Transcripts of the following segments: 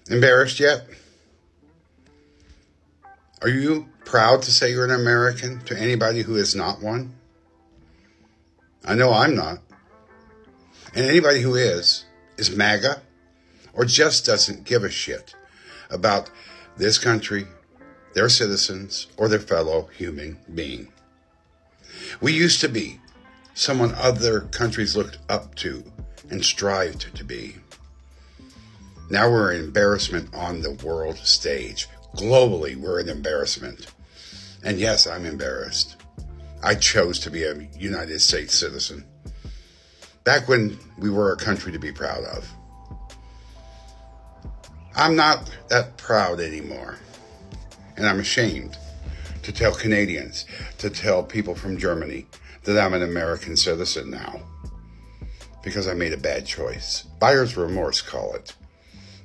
Embarrassed yet? Are you proud to say you're an American to anybody who is not one? I know I'm not. And anybody who is MAGA or just doesn't give a shit about this country, their citizens, or their fellow human being. We used to be someone other countries looked up to and strived to be. Now we're an embarrassment on the world stage. Globally, we're an embarrassment. And yes, I'm embarrassed. I chose to be a United States citizen. Back when we were a country to be proud of. I'm not that proud anymore. And I'm ashamed to tell Canadians, to tell people from Germany that I'm an American citizen now. Because I made a bad choice. Buyer's remorse, call it.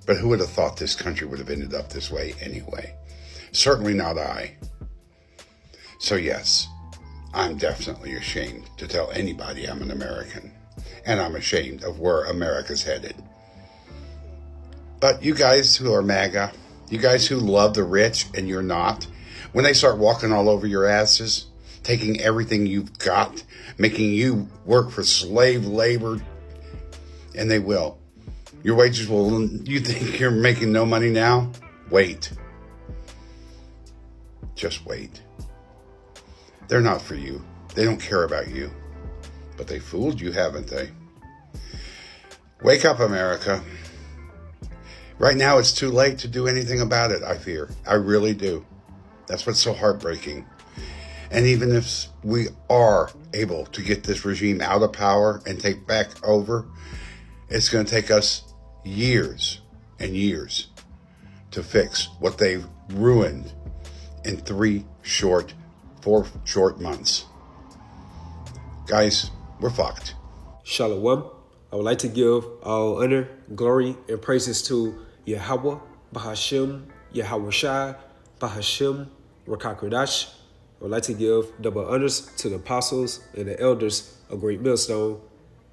But who would have thought this country would have ended up this way anyway? Certainly not I. So yes, I'm definitely ashamed to tell anybody I'm an American. And I'm ashamed of where America's headed. But you guys who are MAGA, you guys who love the rich and you're not, when they start walking all over your asses, taking everything you've got, making you work for slave labor, and they will. Your wages will, you think you're making no money now? Wait. Just wait. They're not for you. They don't care about you. But they fooled you, haven't they? Wake up, America. Right now, it's too late to do anything about it, I fear. I really do. That's what's so heartbreaking. And even if we are able to get this regime out of power and take back over, it's going to take us years and years to fix what they've ruined in 4 short months. Guys, we're fucked. Shalom. I would like to give all honor, glory, and praises to Yahweh, Bahashem, Yahweh Shai, Bahashem, Rakakradash. I would like to give double honors to the apostles and the elders of Great Millstone.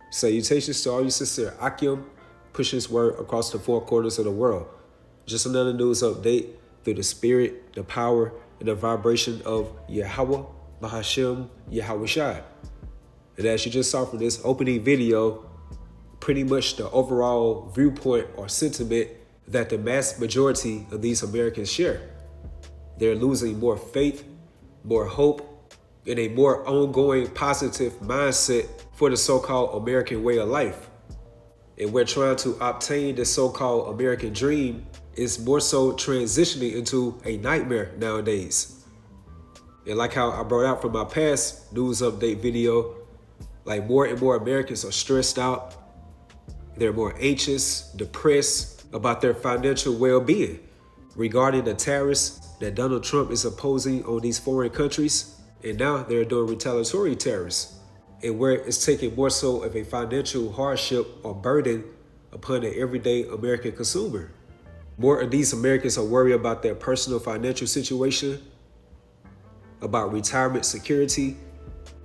Salutations to all you sincere Akim, pushing his word across the 4 corners of the world. Just another news update through the spirit, the power, and the vibration of Yahweh, Bahashem, Yahweh Shai. And as you just saw from this opening video, pretty much the overall viewpoint or sentiment that the mass majority of these Americans share. They're losing more faith, more hope, and a more ongoing positive mindset for the so-called American way of life. And we're trying to obtain the so-called American dream is more so transitioning into a nightmare nowadays. And like how I brought out from my past news update video, like more and more Americans are stressed out. They're more anxious, depressed about their financial well-being regarding the tariffs that Donald Trump is imposing on these foreign countries. And now they're doing retaliatory tariffs, and where it's taking more so of a financial hardship or burden upon the everyday American consumer. More of these Americans are worried about their personal financial situation, about retirement security,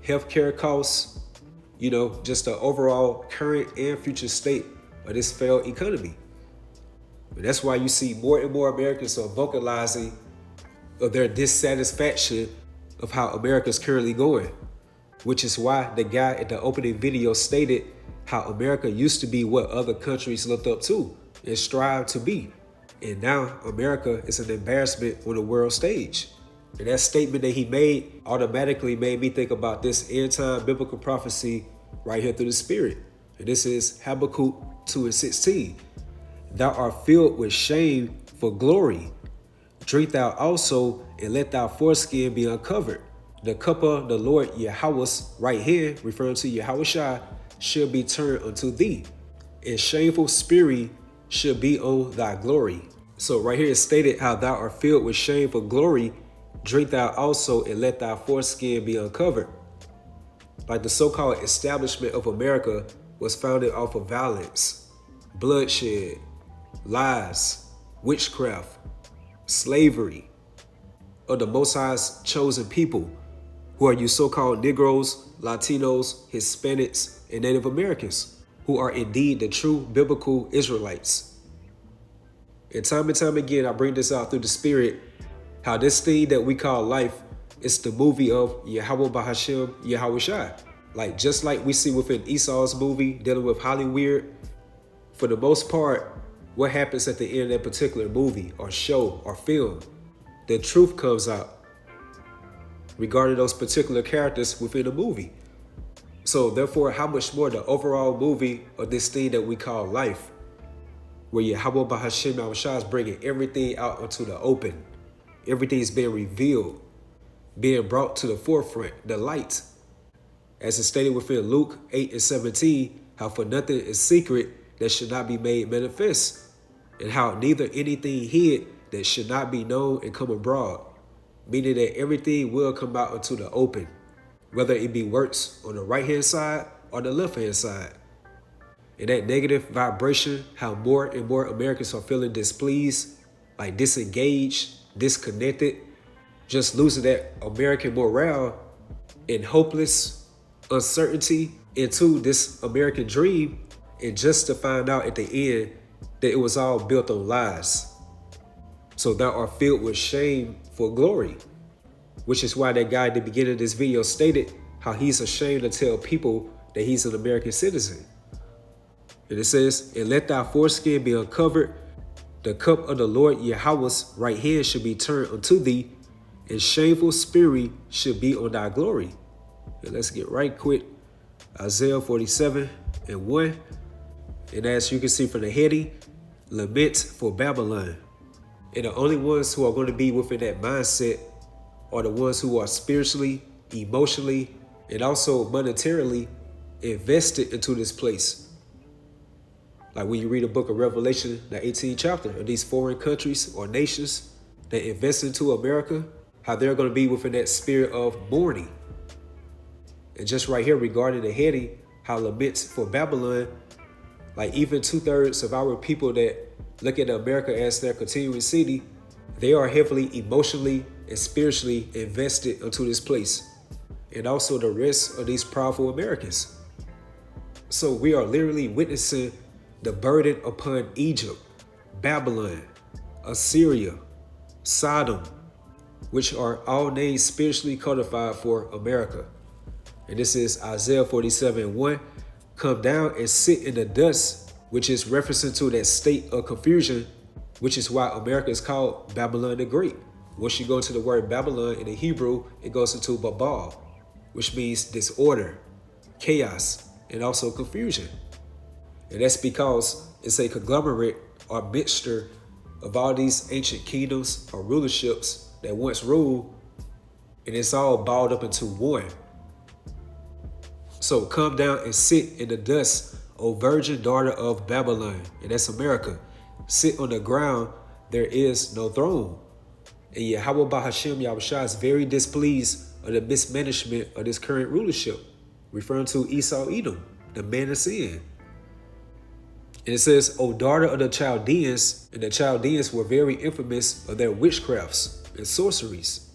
healthcare costs, just the overall current and future state of this failed economy. And that's why you see more and more Americans are vocalizing of their dissatisfaction of how America's currently going, which is why the guy at the opening video stated how America used to be what other countries looked up to and strived to be. And now America is an embarrassment on the world stage. And that statement that he made automatically made me think about this end-time biblical prophecy right here through the Spirit. And this is Habakkuk 2:16. Thou art filled with shame for glory. Drink thou also, and let thy foreskin be uncovered. The cup of the Lord Yahweh's right hand, referring to Yahweh Shai, shall be turned unto thee, and shameful spirit shall be on thy glory. So right here it's stated how thou art filled with shame for glory. Drink thou also, and let thy foreskin be uncovered. Like the so-called establishment of America was founded off of violence, bloodshed, lies, witchcraft, slavery of the Most High's chosen people, who are you so-called Negroes, Latinos, Hispanics, and Native Americans, who are indeed the true biblical Israelites. And time again, I bring this out through the spirit, how this thing that we call life is the movie of Yahweh Bahashim Yahweh Shai. Like, just like we see within Esau's movie dealing with Hollywood, for the most part, what happens at the end of that particular movie or show or film, the truth comes out regarding those particular characters within the movie. So therefore, how much more the overall movie of this thing that we call life, where Yahweh Bahashim Yahweh Shai is bringing everything out into the open. Everything's being revealed, being brought to the forefront, the light. As it's stated within Luke 8:17, how for nothing is secret that should not be made manifest, and how neither anything hid that should not be known and come abroad, meaning that everything will come out into the open, whether it be works on the right-hand side or the left-hand side. And that negative vibration, how more and more Americans are feeling displeased, like disengaged, disconnected, just losing that American morale and hopeless uncertainty into this American dream, and just to find out at the end that it was all built on lies. So they are filled with shame for glory, which is why that guy at the beginning of this video stated how he's ashamed to tell people that he's an American citizen. And it says, and let thy foreskin be uncovered, the cup of the Lord Yahweh's right hand should be turned unto thee, and shameful spirit should be on thy glory. And let's get right quick. Isaiah 47:1. And as you can see from the heading, lament for Babylon. And the only ones who are going to be within that mindset are the ones who are spiritually, emotionally, and also monetarily invested into this place. Like when you read the book of Revelation, the 18th chapter, of these foreign countries or nations that invest into America, how they're going to be within that spirit of mourning. And just right here regarding the heading, how laments for Babylon, like even 2/3 of our people that look at America as their continuing city, they are heavily emotionally and spiritually invested into this place. And also the rest of these powerful Americans. So we are literally witnessing the burden upon Egypt, Babylon, Assyria, Sodom, which are all names spiritually codified for America. And this is Isaiah 47:1. Come down and sit in the dust, which is referencing to that state of confusion, which is why America is called Babylon the Great. Once you go into the word Babylon in the Hebrew, it goes into Babal, which means disorder, chaos, and also confusion. And that's because it's a conglomerate or mixture of all these ancient kingdoms or rulerships that once ruled, and it's all balled up into one. So come down and sit in the dust, O virgin daughter of Babylon. And that's America. Sit on the ground, there is no throne. And Yahweh Bahashim Yahweh Shai is very displeased of the mismanagement of this current rulership, referring to Esau Edom, the man of sin. And it says, O daughter of the Chaldeans, and the Chaldeans were very infamous of their witchcrafts and sorceries.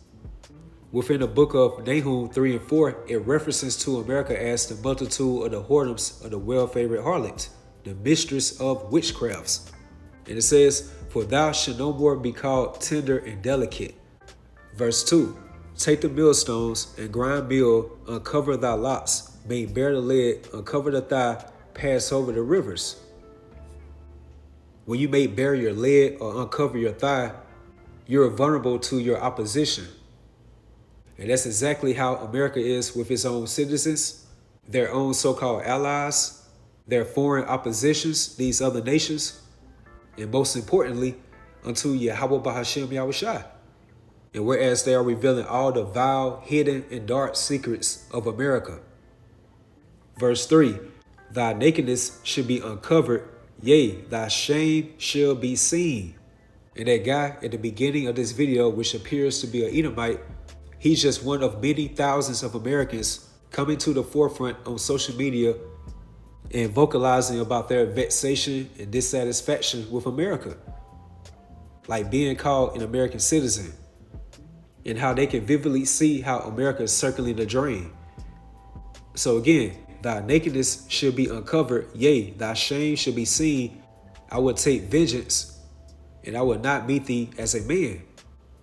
Within the book of Nahum 3:4, it references to America as the multitude of the whoredoms of the well-favored harlot, the mistress of witchcrafts. And it says, for thou shalt no more be called tender and delicate. Verse 2, take the millstones and grind meal, uncover thy locks, make bare the lead, uncover the thigh, pass over the rivers. When you make bare your leg or uncover your thigh, you're vulnerable to your opposition. And that's exactly how America is with its own citizens, their own so-called allies, their foreign oppositions, these other nations, and most importantly, unto Yahweh Bahashim Yahweh Shai. And whereas they are revealing all the vile, hidden, and dark secrets of America. Verse 3, thy nakedness should be uncovered, yea, thy shame shall be seen. And that guy at the beginning of this video, which appears to be an Edomite, he's just one of many thousands of Americans coming to the forefront on social media and vocalizing about their vexation and dissatisfaction with America. Like being called an American citizen, and how they can vividly see how America is circling the drain. So again, thy nakedness should be uncovered, yea, thy shame should be seen. I will take vengeance, and I will not meet thee as a man.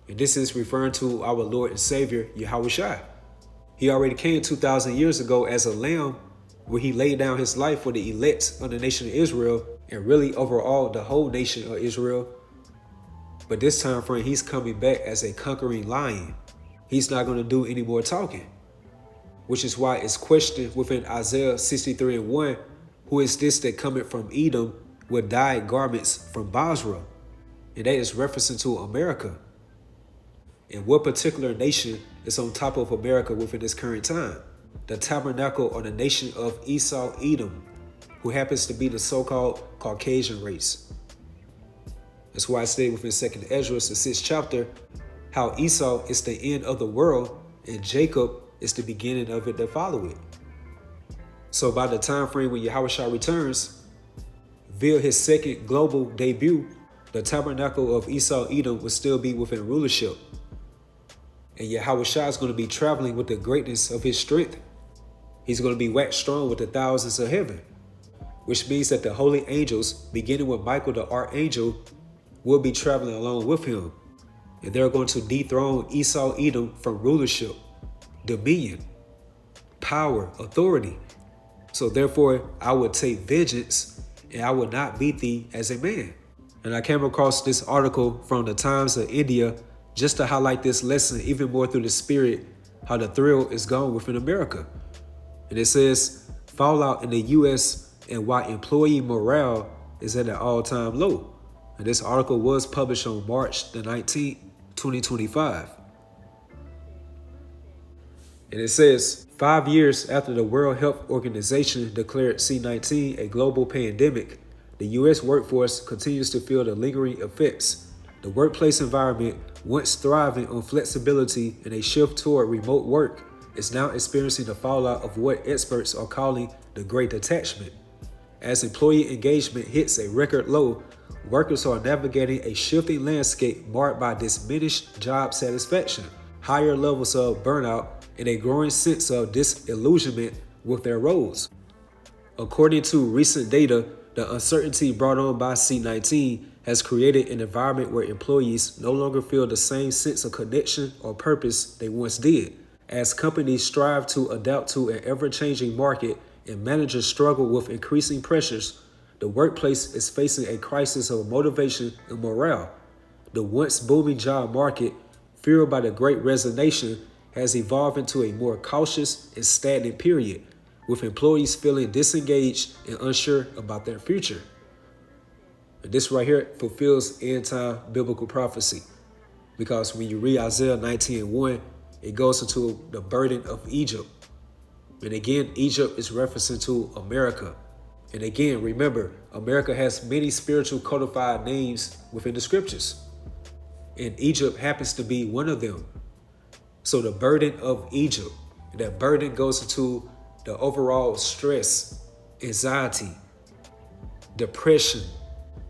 And this is referring to our Lord and Savior, Yahushua. He already came 2,000 years ago as a lamb, where he laid down his life for the elect of the nation of Israel, and really overall the whole nation of Israel. But this time frame, he's coming back as a conquering lion. He's not going to do any more talking, which is why it's questioned within Isaiah 63:1, who is this that cometh from Edom with dyed garments from Basra? And that is referencing to America. And what particular nation is on top of America within this current time? The tabernacle or the nation of Esau Edom, who happens to be the so-called Caucasian race. That's why I stayed within 2nd Ezra, the 6th chapter, how Esau is the end of the world and Jacob is the beginning of it that follow it. So by the time frame when Yahushua returns, via his second global debut, the tabernacle of Esau Edom will still be within rulership. And Yahushua is going to be traveling with the greatness of his strength. He's going to be waxed strong with the thousands of heaven, which means that the holy angels, beginning with Michael the archangel, will be traveling along with him. And they're going to dethrone Esau Edom from rulership, dominion, power, authority. So therefore, I will take vengeance and I will not beat thee as a man. And I came across this article from the Times of India just to highlight this lesson even more through the spirit, how the thrill is gone within America. And it says, fallout in the U.S. and why employee morale is at an all-time low. And this article was published on March the 19th, 2025. And it says, 5 years after the World Health Organization declared C-19 a global pandemic, the U.S. workforce continues to feel the lingering effects. The workplace environment, once thriving on flexibility and a shift toward remote work, is now experiencing the fallout of what experts are calling the Great Detachment. As employee engagement hits a record low, workers are navigating a shifting landscape marked by diminished job satisfaction, higher levels of burnout, and a growing sense of disillusionment with their roles. According to recent data, the uncertainty brought on by C-19 has created an environment where employees no longer feel the same sense of connection or purpose they once did. As companies strive to adapt to an ever-changing market and managers struggle with increasing pressures, the workplace is facing a crisis of motivation and morale. The once booming job market, fueled by the Great Resignation, has evolved into a more cautious and stagnant period, with employees feeling disengaged and unsure about their future. And this right here fulfills end-time biblical prophecy, because when you read Isaiah 19:1, it goes into the burden of Egypt. And again, Egypt is referencing to America. And again, remember, America has many spiritual codified names within the scriptures, and Egypt happens to be one of them. So the burden of Egypt, that burden goes into the overall stress, anxiety, depression,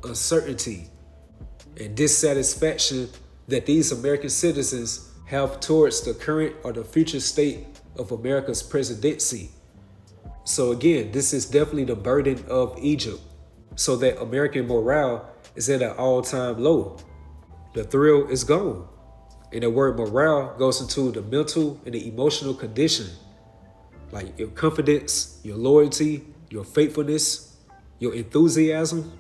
uncertainty, and dissatisfaction that these American citizens have towards the current or the future state of America's presidency. So again, this is definitely the burden of Egypt, so that American morale is at an all-time low. The thrill is gone. And the word morale goes into the mental and the emotional condition, like your confidence, your loyalty, your faithfulness, your enthusiasm.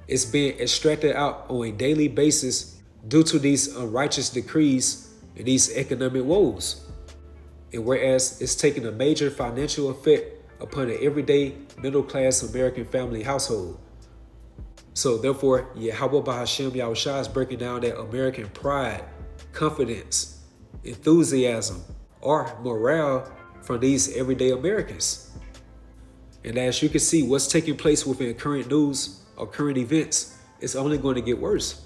It's being extracted out on a daily basis due to these unrighteous decrees and these economic woes. And whereas it's taking a major financial effect upon an everyday middle-class American family household. So therefore, Yahweh Bahashem Yahushua is breaking down that American pride, confidence, enthusiasm, or morale from these everyday Americans. And as you can see, what's taking place within current news or current events is only going to get worse.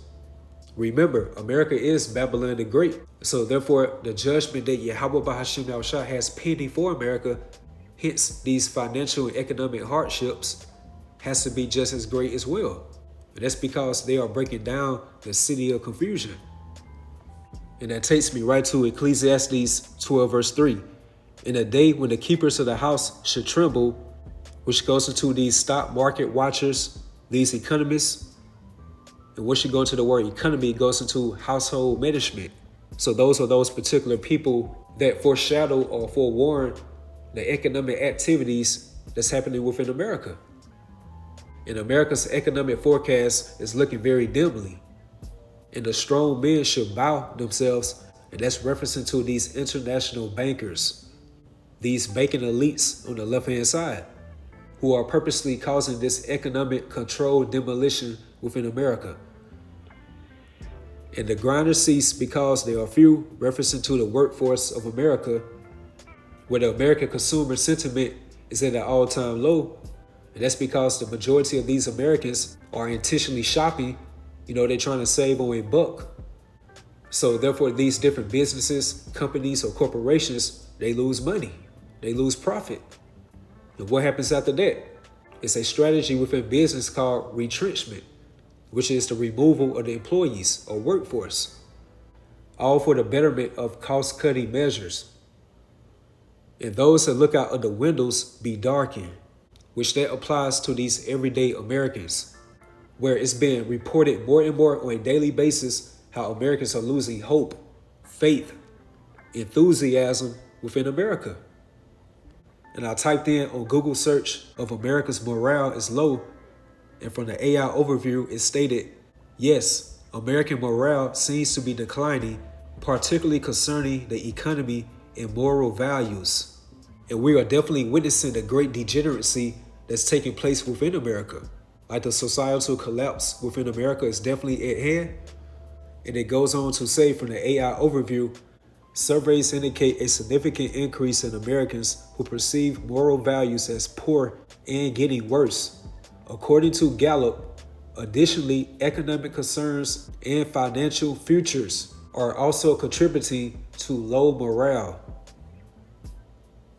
Remember, America is Babylon the Great. So therefore, the judgment that Yahweh Bahashem Yahushua has pending for America, hence these financial and economic hardships, has to be just as great as well. And that's because they are breaking down the city of confusion. And that takes me right to Ecclesiastes 12 verse 3. In a day when the keepers of the house should tremble, which goes into these stock market watchers, these economists. And once you go into the word economy, it goes into household management. So those are those particular people that foreshadow or forewarn the economic activities that's happening within America. And America's economic forecast is looking very dimly. And the strong men should bow themselves, and that's referencing to these international bankers, these banking elites on the left-hand side, who are purposely causing this economic controlled demolition within America. And the grinders cease because there are few, referencing to the workforce of America, where the American consumer sentiment is at an all-time low. And that's because the majority of these Americans are intentionally shopping. They're trying to save on a buck. So therefore, these different businesses, companies, or corporations, they lose money. They lose profit. And what happens after that? It's a strategy within business called retrenchment, which is the removal of the employees or workforce, all for the betterment of cost-cutting measures. And those that look out of the windows be darkened, which that applies to these everyday Americans, where it's being reported more and more on a daily basis how Americans are losing hope, faith, enthusiasm within America. And I typed in on Google search of America's morale is low, and from the AI overview it stated, yes, American morale seems to be declining, particularly concerning the economy and moral values. And we are definitely witnessing the great degeneracy that's taking place within America. Like the societal collapse within America is definitely at hand. And it goes on to say from the AI overview, surveys indicate a significant increase in Americans who perceive moral values as poor and getting worse. According to Gallup, additionally, economic concerns and financial futures are also contributing to low morale,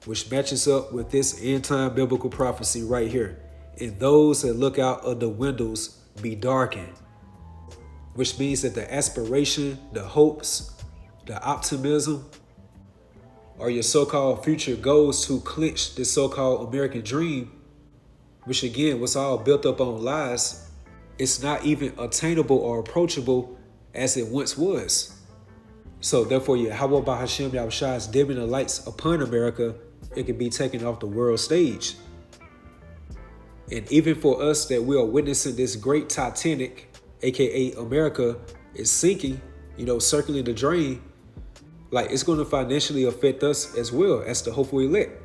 which matches up with this end-time biblical prophecy right here. And those that look out of the windows be darkened, which means that the aspiration, the hopes, the optimism, or your so-called future goals to clinch this so-called American dream, which again was all built up on lies, it's not even attainable or approachable as it once was. So therefore, Yahweh Bahashem Yahushua is dimming the lights upon America. It can be taken off the world stage. And even for us that we are witnessing this great Titanic, aka America, is sinking, circling the drain, like it's going to financially affect us as well as the hopeful elect.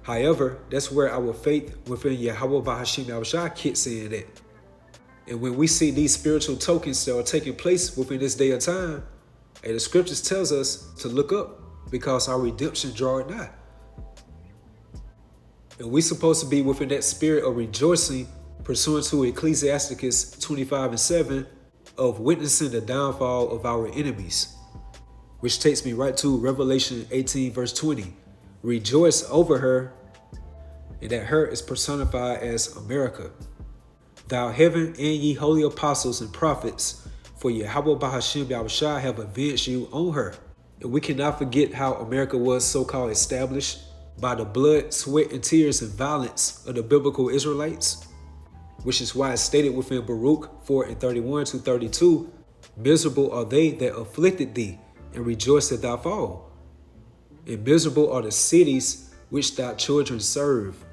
However, that's where our faith within Yahweh Bahashem Yahushua kicks in at. And when we see these spiritual tokens that are taking place within this day of time, and the scriptures tells us to look up because our redemption draweth nigh. And we're supposed to be within that spirit of rejoicing, pursuant to Ecclesiasticus 25:7, of witnessing the downfall of our enemies. Which takes me right to Revelation 18:20. Rejoice over her, and that her is personified as America. Thou heaven and ye holy apostles and prophets, for Yahweh Bahashem Yahushua have avenged you on her. And we cannot forget how America was so-called established by the blood, sweat, and tears and violence of the biblical Israelites, which is why it's stated within Baruch 4:31-32, miserable are they that afflicted thee, and rejoice at thy fall. And miserable are the cities which thy children serve,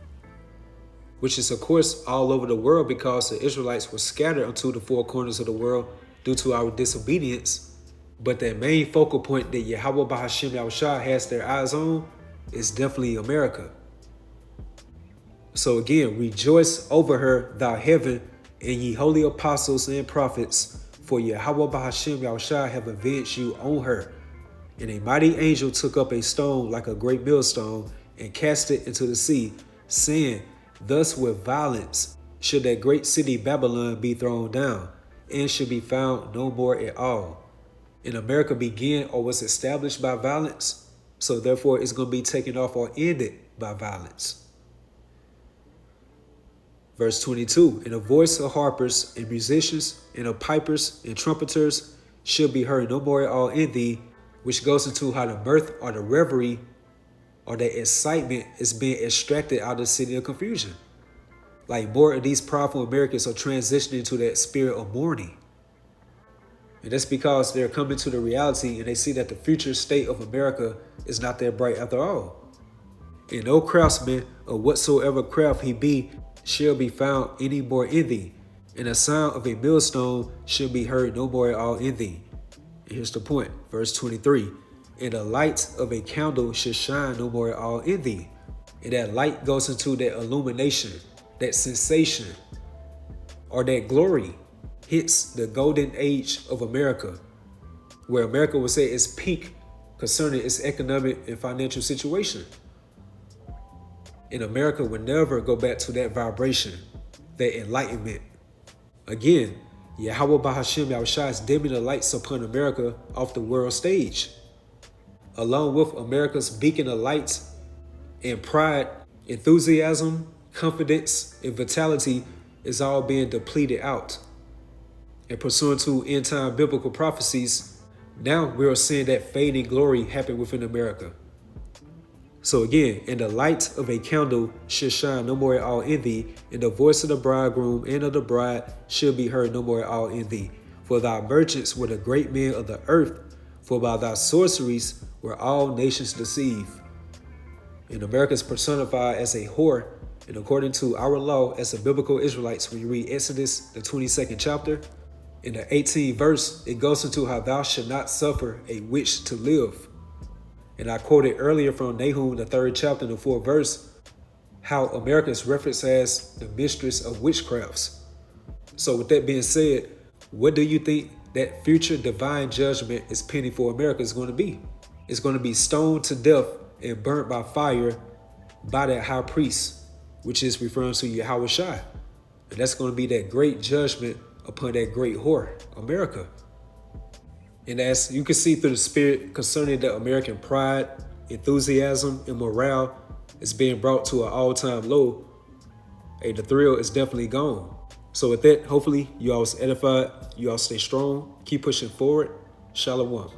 which is of course all over the world because the Israelites were scattered unto the four corners of the world due to our disobedience. But that main focal point that Yahweh Bahashem Yahushua has their eyes on is definitely America. So again, rejoice over her, thou heaven, and ye holy apostles and prophets, for Yahweh Bahashem Yahushua have avenged you on her. And a mighty angel took up a stone like a great millstone and cast it into the sea, saying, thus with violence should that great city Babylon be thrown down, and should be found no more at all. And America began or was established by violence, so therefore it's going to be taken off or ended by violence. Verse 22, and the voice of harpers and musicians and of pipers and trumpeters should be heard no more at all in thee, which goes into how the mirth or the reverie or the excitement is being extracted out of the city of confusion. Like more of these powerful Americans are transitioning to that spirit of mourning. And that's because they're coming to the reality and they see that the future state of America is not that bright after all. And no craftsman of whatsoever craft he be shall be found any more in thee, and the sound of a millstone shall be heard no more at all in thee. And here's the point, verse 23. And the light of a candle shall shine no more at all in thee. And that light goes into that illumination, that sensation, or that glory. Hence the golden age of America, where America was at its peak concerning its economic and financial situation. And America would never go back to that vibration, that enlightenment. Again, Yahweh Bahashim Yahushua is dimming the lights upon America off the world stage. Along with America's beacon of light and pride, enthusiasm, confidence, and vitality is all being depleted out. And pursuant to end-time biblical prophecies, now we are seeing that fading glory happen within America. So again, and the light of a candle shall shine no more at all in thee, and the voice of the bridegroom and of the bride shall be heard no more at all in thee. For thy merchants were the great men of the earth, for by thy sorceries were all nations deceived. And America is personified as a whore, and according to our law as the biblical Israelites, when you read Exodus, the 22nd chapter, in the 18th verse, it goes into how thou shalt not suffer a witch to live. And I quoted earlier from Nahum, the 3rd chapter, the 4th verse, how America is referenced as the mistress of witchcrafts. So with that being said, what do you think that future divine judgment is pending for America is going to be? It's going to be stoned to death and burnt by fire by that high priest, which is referring to Yahweh Shai. And that's going to be that great judgment upon that great whore, America. And as you can see through the spirit concerning the American pride, enthusiasm, and morale is being brought to an all-time low, hey, the thrill is definitely gone. So with that, hopefully you all was edified, you all stay strong, keep pushing forward. Shalom.